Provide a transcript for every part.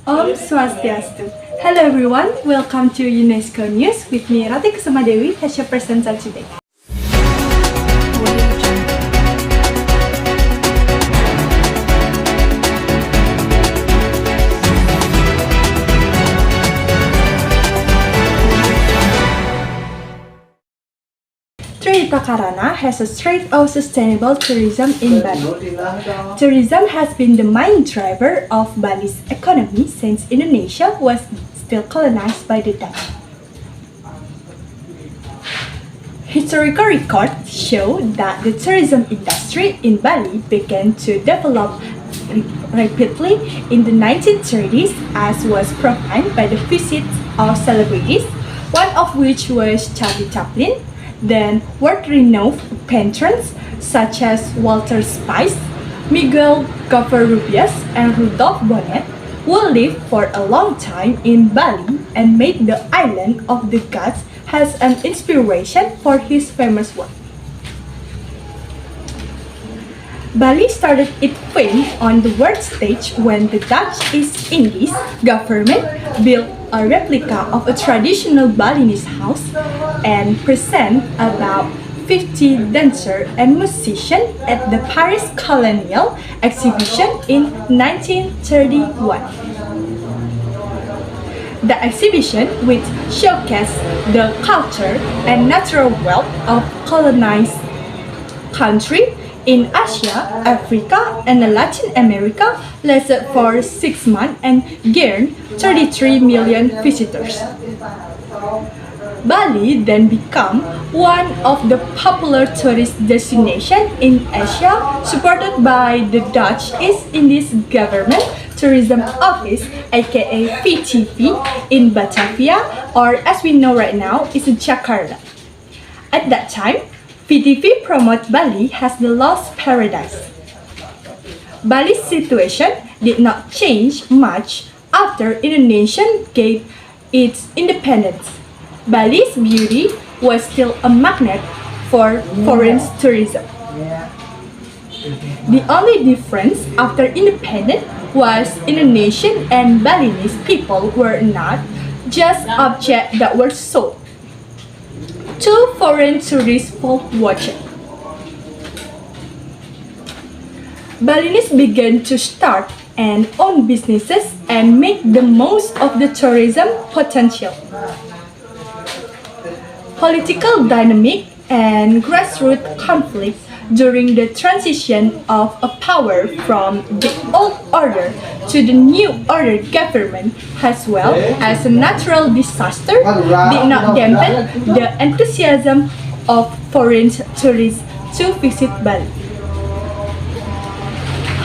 Om Swastiastu. Hello everyone, welcome to UNESCO News with me Rati Kusumadewi as your presenter today. Trihita Karana has a strait of sustainable tourism in Bali. Tourism has been the main driver of Bali's economy since Indonesia was still colonized by the Dutch. Historical records show that the tourism industry in Bali began to develop rapidly in the 1930s as was proven by the visits of celebrities, one of which was Charlie Chaplin, then world-renowned patrons such as Walter Spice, Miguel Covarrubias, and Rudolf Bonnet, who lived for a long time in Bali and made the island of the gods as an inspiration for his famous work. Bali started its fame on the world stage when the Dutch East Indies government built a replica of a traditional Balinese house and present about 50 dancers and musicians at the Paris Colonial Exhibition in 1931. The exhibition, which showcased the culture and natural wealth of colonized countries in Asia, Africa, and Latin America, lasted for 6 months and gained 33 million visitors. Bali then became one of the popular tourist destinations in Asia, supported by the Dutch East Indies Government Tourism Office, aka VTV, in Batavia, or as we know right now, is Jakarta. At that time, VTV promoted Bali as the lost paradise. Bali's situation did not change much after Indonesia gained its independence. Bali's beauty was still a magnet for foreign tourism. The only difference after independence was Indonesian and Balinese people were not just objects that were sold to foreign tourists for watching. Balinese began to start and own businesses and make the most of the tourism potential. Political dynamic and grassroots conflicts during the transition of a power from the old order to the new order government, as well as a natural disaster, did not dampen the enthusiasm of foreign tourists to visit Bali.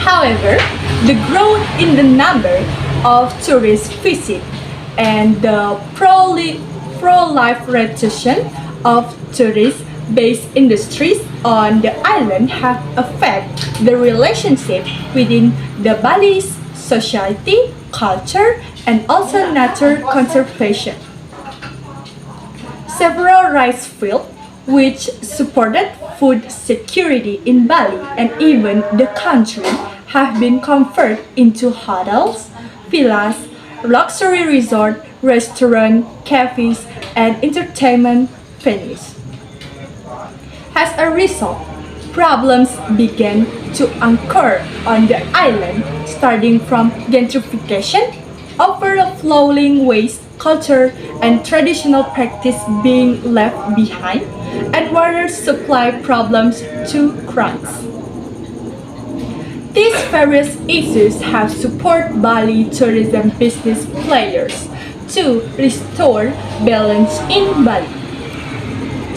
However, the growth in the number of tourist visits and the proliferation of tourist-based industries on the island have affected the relationship within the Balinese society, culture, and also nature conservation. Several rice fields, which supported food security in Bali and even the country, have been converted into hotels, villas, luxury resort, restaurants, cafes, and entertainment venues. As a result, problems began to occur on the island, starting from gentrification, overflowing waste culture, and traditional practice being left behind, and water supply problems to crimes. These various issues have supported Bali tourism business players to restore balance in Bali.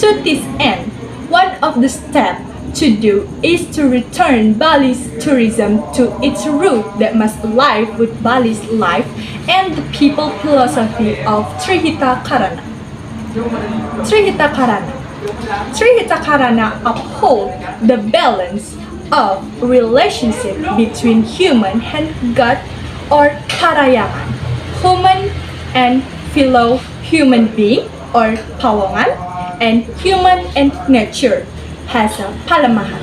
To this end, one of the steps to do is to return Bali's tourism to its root that must align with Bali's life and the people philosophy of Trihita Karana. Trihita Karana. Trihita Karana upholds the balance of relationship between human and God, or parayangan, human and fellow human being, or pawongan, and human and nature, has a palamahan.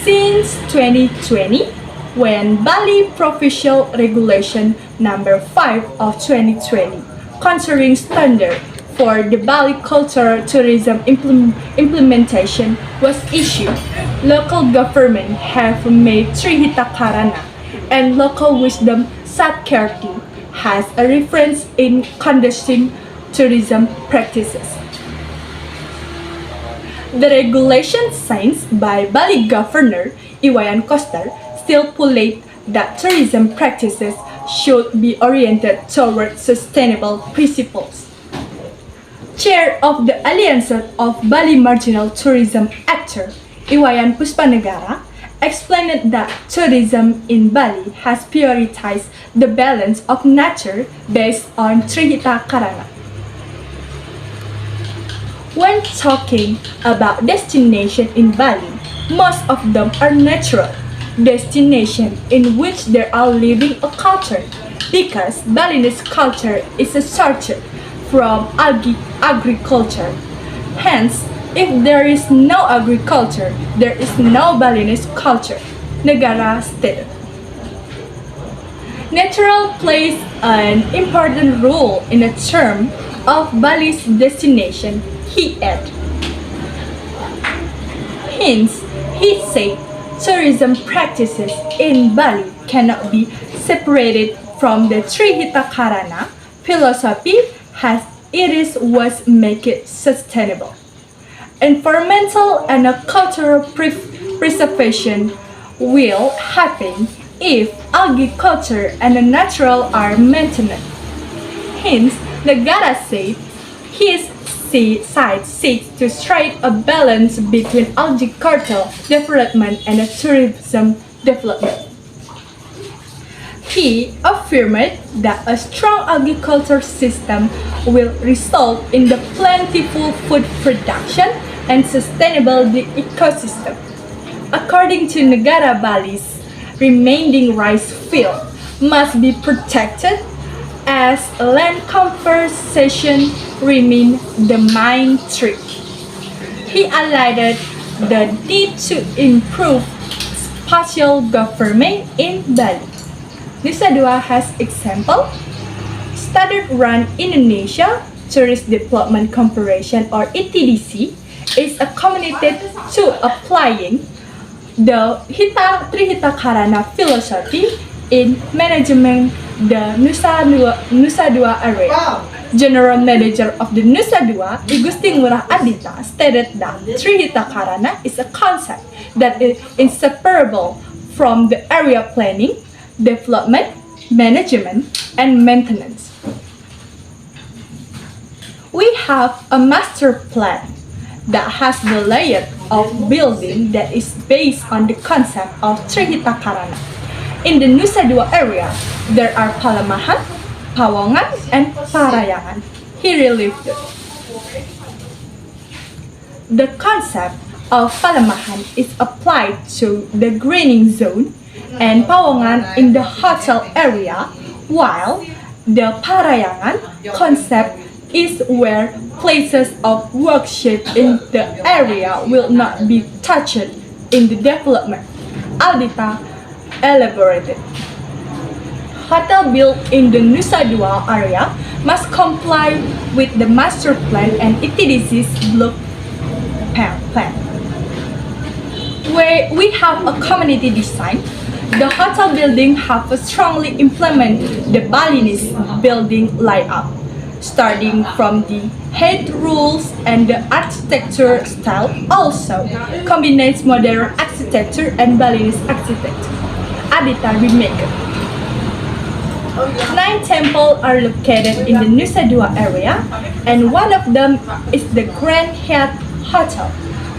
Since 2020, when Bali Provincial Regulation Number 5 of 2020 concerning standard for the Bali cultural tourism implementation was issued. Local government have made Trihita Karana and local wisdom Satkirti has a reference in conducting tourism practices. The regulation signed by Bali Governor Iwayan Koster stipulate that tourism practices should be oriented toward sustainable principles. Chair of the Alliance of Bali Marginal Tourism Actor, Iwayan Puspanegara, explained that tourism in Bali has prioritized the balance of nature based on Trihita Karana. When talking about destination in Bali, most of them are natural destinations in which there are living a culture because Balinese culture is a source from agriculture. Hence, if there is no agriculture, there is no Balinese culture, Negara stated. Natural plays an important role in the term of Bali's destination, he added. Hence, he said tourism practices in Bali cannot be separated from the Trihita Karana philosophy as it is what makes it sustainable. Environmental and cultural preservation will happen if agriculture and natural are maintained. Hence, Negara said his side seeks to strike a balance between agricultural development and tourism development. He affirmed that a strong agriculture system will result in the plentiful food production and sustainable ecosystem. According to Negara Bali's remaining rice field must be protected as land conservation remains the main threat. He highlighted the need to improve spatial government in Bali. Nusa Dua has example. Standard Run Indonesia Tourist Development Corporation or ETDC is a committed to applying the Trihita Karana philosophy in management the Nusa Dua area. General Manager of the Nusa Dua, Igusti Ngurah Adita, stated that Trihita Karana is a concept that is inseparable from the area planning, development, management, and maintenance. We have a master plan that has the layout of building that is based on the concept of Trihita Karana. In the Nusa Dua area, there are Palemahan, Pawongan, and Parayangan. He relieved it. The concept of Palemahan is applied to the greening zone and Pawongan in the hotel area, while the Parayangan concept is where places of worship in the area will not be touched in the development. Aldita elaborated. Hotel built in the Nusa Dua area must comply with the master plan and ETDC's block plan. Where we have a community design, the hotel building have strongly implemented the Balinese building layout, starting from the height rules and the architecture style also combines modern architecture and Balinese architecture. Adita remarked. 9 temples are located in the Nusa Dua area, and one of them is the Grand Hyatt Hotel,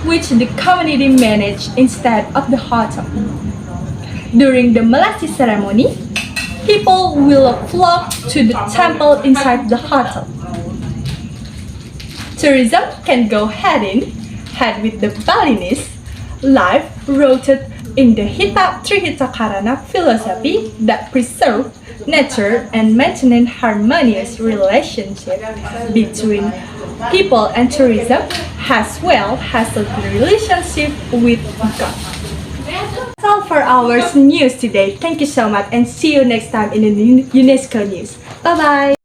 which the community managed instead of the hotel. During the Melati ceremony, people will flock to the temple inside the hotel. Tourism can go hand in hand with the Balinese life rooted in the Trihita Karana philosophy that preserve nature and maintain harmonious relationship between people and tourism as well as a relationship with God. That's all for our news today. Thank you so much and see you next time in the UNESCO news. Bye bye.